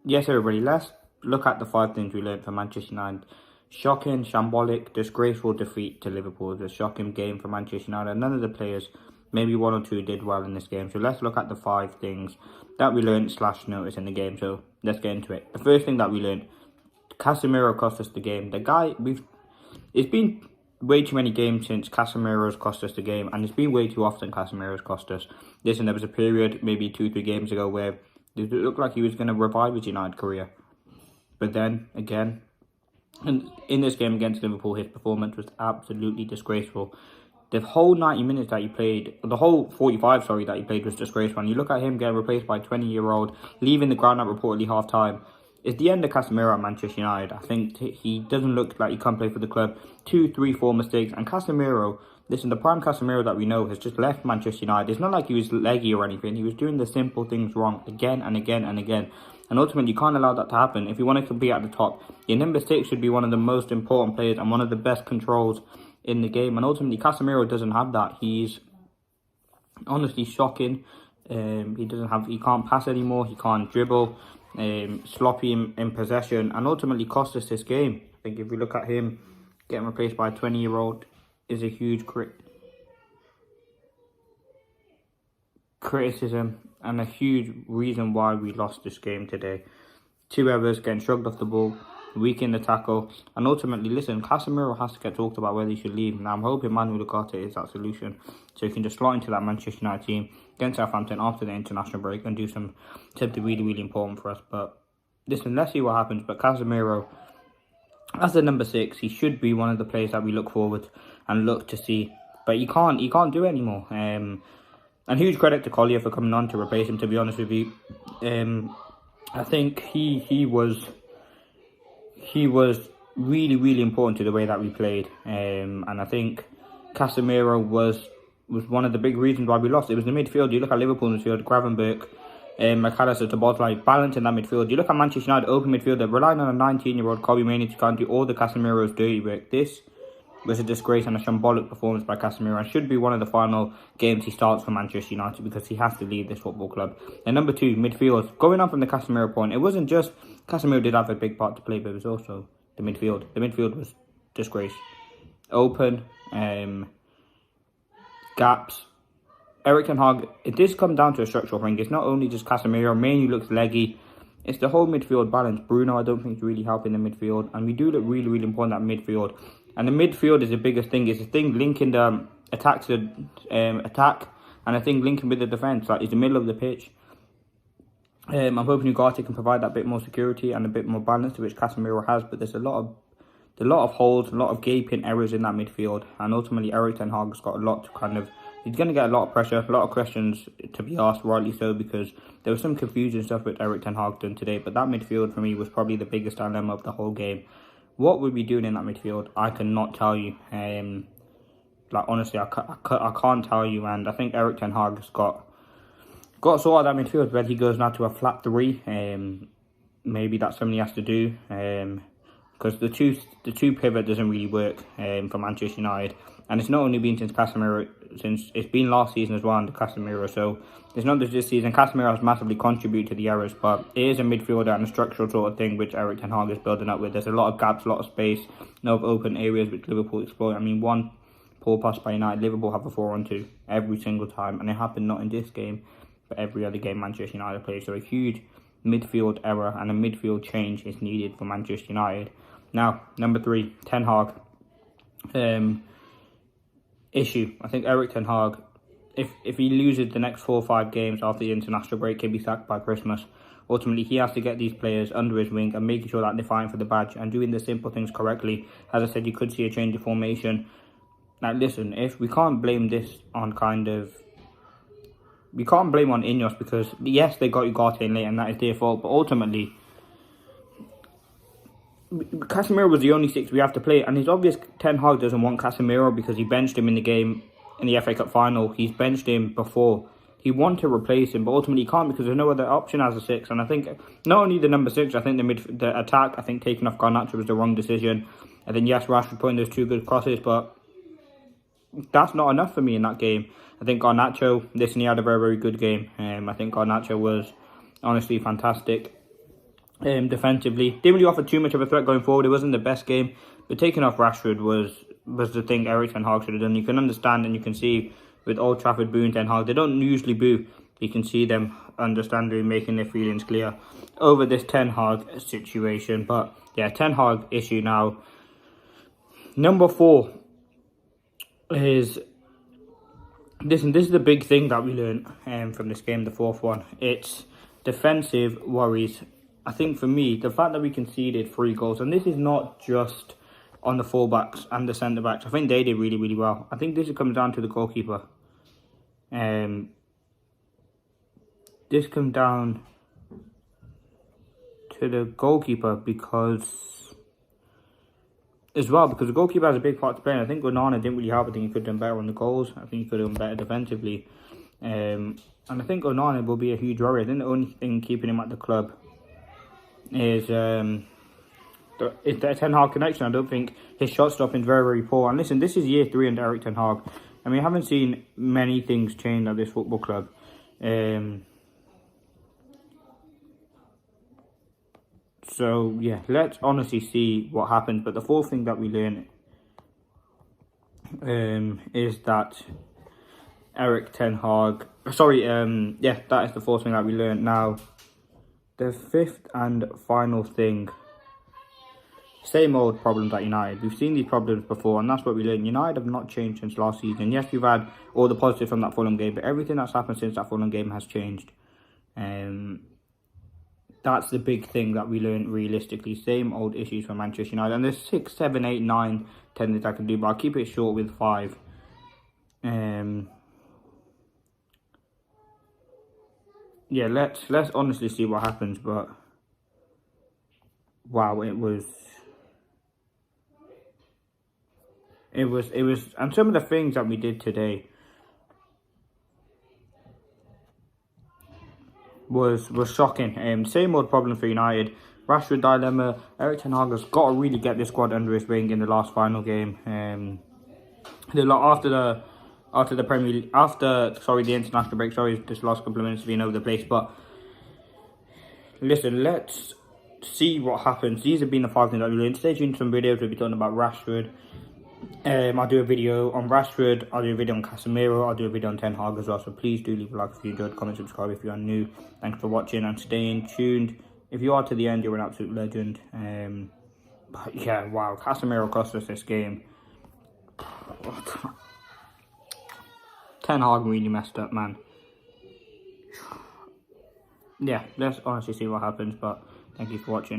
yes, everybody, let's look at the 5 things we learned from Manchester United. Shocking, shambolic, disgraceful defeat to Liverpool. It was a shocking game for Manchester United. None of the players, maybe one or two, did well in this game. So let's look at the 5 things that we learned / noticed in the game. So let's get into it. The first thing that we learned, Casemiro cost us the game. The guy, it's been way too many games since Casemiro's cost us the game, and it's been way too often Casemiro's cost us. Listen, there was a period, maybe 2-3 games ago, where it looked like he was going to revive his United career. But then, again, and in this game against Liverpool, his performance was absolutely disgraceful. The whole 90 minutes that he played, the whole 45, that he played was disgraceful. And you look at him getting replaced by a 20-year-old, leaving the ground at reportedly half-time. It's the end of Casemiro at Manchester United. I think he doesn't look like he can play for the club. 2, 3, 4 mistakes. And Casemiro, listen, the prime Casemiro that we know has just left Manchester United. It's not like he was leggy or anything. He was doing the simple things wrong again and again and again. And ultimately, you can't allow that to happen. If you want to compete at the top, your number 6 should be one of the most important players and one of the best controls in the game. And ultimately, Casemiro doesn't have that. He's honestly shocking. He can't pass anymore. He can't dribble. Sloppy in possession, and ultimately cost us this game. I think if we look at him getting replaced by a 20-year-old is a huge criticism and a huge reason why we lost this game today. 2 errors, getting shrugged off the ball, weak in the tackle, and ultimately, listen, Casemiro has to get talked about whether he should leave. Now, I'm hoping Manuel Ugarte is that solution, so he can just slot into that Manchester United team against Southampton after the international break and do something really, really important for us. But listen, let's see what happens. But Casemiro, as the number 6, he should be one of the players that we look forward and look to see. But he can't do it anymore. And huge credit to Collier for coming on to replace him, to be honest with you. I think he was really, really important to the way that we played. And I think Casemiro was one of the big reasons why we lost. It was the midfield. You look at Liverpool midfield, Gravenberch, McAllister, Szoboszlai, balance in that midfield. You look at Manchester United, open midfield, they're relying on a 19-year-old Kobbie Mainoo to go and do all the Casemiro's dirty work. This was a disgrace and a shambolic performance by Casemiro, and should be one of the final games he starts for Manchester United, because he has to leave this football club. And number 2, midfield. Going on from the Casemiro point, it wasn't just Casemiro did have a big part to play, but it was also the midfield. The midfield was disgrace. Open, gaps. Erik ten Hag, it does come down to a structural thing. It's not only just Casemiro. Mainoo looks leggy. It's the whole midfield balance. Bruno, I don't think, is really helping the midfield. And we do look really, really important at midfield. And the midfield is the biggest thing. It's a thing linking the attack to attack, and a thing linking with the defence. Like, it's the middle of the pitch. I'm hoping Ugarte can provide that bit more security and a bit more balance, to which Casemiro has. But there's a lot of holes, a lot of gaping errors in that midfield. And ultimately, Erik ten Hag's got a lot to he's going to get a lot of pressure, a lot of questions to be asked, rightly so, because there was some confusion stuff with Erik ten Hag done today. But that midfield, for me, was probably the biggest dilemma of the whole game. What would we be doing in that midfield? I cannot tell you. Honestly, I can't tell you. And I think Erik ten Hag has got sort of that midfield, where he goes now to a flat 3. Maybe that's something he has to do. Because the two pivot doesn't really work for Manchester United. And it's not only been since Casemiro, since it's been last season as well under Casemiro. So it's not just this season. Casemiro has massively contributed to the errors, but it is a midfielder and a structural sort of thing which Erik ten Hag is building up with. There's a lot of gaps, a lot of space, no open areas which Liverpool exploit. I mean, one poor pass by United, Liverpool have a 4-on-2 every single time, and it happened not in this game, but every other game Manchester United plays. So a huge midfield error and a midfield change is needed for Manchester United. Now, number 3, Ten Hag. Issue. I think Erik ten Hag, if he loses the next 4 or 5 games after the international break, he'll be sacked by Christmas. Ultimately, he has to get these players under his wing and making sure that they're fighting for the badge and doing the simple things correctly. As I said, you could see a change of formation. Now, listen, if we can't blame this on we can't blame on Ineos, because yes, they got Ugarte in late and that is their fault, but ultimately, Casemiro was the only 6 we have to play, and it's obvious Ten Hag doesn't want Casemiro because he benched him in the game in the FA Cup final. He's benched him before. He wanted to replace him, but ultimately he can't because there's no other option as a 6. And I think not only the number 6, I think the attack, I think taking off Garnacho was the wrong decision. I think yes, Rashford putting those 2 good crosses, but that's not enough for me in that game. I think Garnacho, listen, he had a very, very good game. I think Garnacho was honestly fantastic. defensively. Didn't really offer too much of a threat going forward. It wasn't the best game, but taking off Rashford was the thing Erik ten Hag should have done. You can understand and you can see with Old Trafford booing Ten Hag. They don't usually boo. You can see them understandably making their feelings clear over this Ten Hag situation. But yeah, Ten Hag issue now. Number 4 is this, and this is the big thing that we learned from this game, the fourth one. It's defensive worries. I think for me, the fact that we conceded 3 goals, and this is not just on the fullbacks and the centre backs. I think they did really, really well. I think this comes down to the goalkeeper. This comes down to the goalkeeper because the goalkeeper has a big part to play. And I think Onana didn't really help. I think he could have done better on the goals. I think he could have done better defensively. And I think Onana will be a huge worry. I think the only thing keeping him at the club is the Ten Hag connection. I don't think his shot stopping is very, very poor. And listen, this is year 3 under Erik ten Hag. And we haven't seen many things change at this football club. So, yeah, let's honestly see what happens. But the fourth thing that we learn is that Erik ten Hag... that is the fourth thing that we learned. Now, the fifth and final thing... Same old problems at United. We've seen these problems before, and that's what we learned. United have not changed since last season. Yes, we've had all the positives from that Fulham game, but everything that's happened since that Fulham game has changed. That's the big thing that we learned realistically. Same old issues for Manchester United. And there's 6, 7, 8, 9, 10 things I can do, but I'll keep it short with 5. Yeah, let's honestly see what happens, but wow, it was, and some of the things that we did today was shocking. Same old problem for United. Rashford dilemma. Erik ten Hag has got to really get this squad under his wing in the last final game. After the international break. Sorry, this last couple of minutes being over the place. But listen, let's see what happens. These have been the 5 things that we learned. Stay tuned to some videos. We'll be talking about Rashford. I'll do a video on Rashford, I'll do a video on Casemiro, I'll do a video on Ten Hag as well. So please do leave a like if you enjoyed, comment, subscribe if you are new. Thanks for watching and staying tuned. If you are to the end, you're an absolute legend. But yeah, wow, Casemiro cost us this game. Ten Hag really messed up, man. Yeah, let's honestly see what happens, but thank you for watching.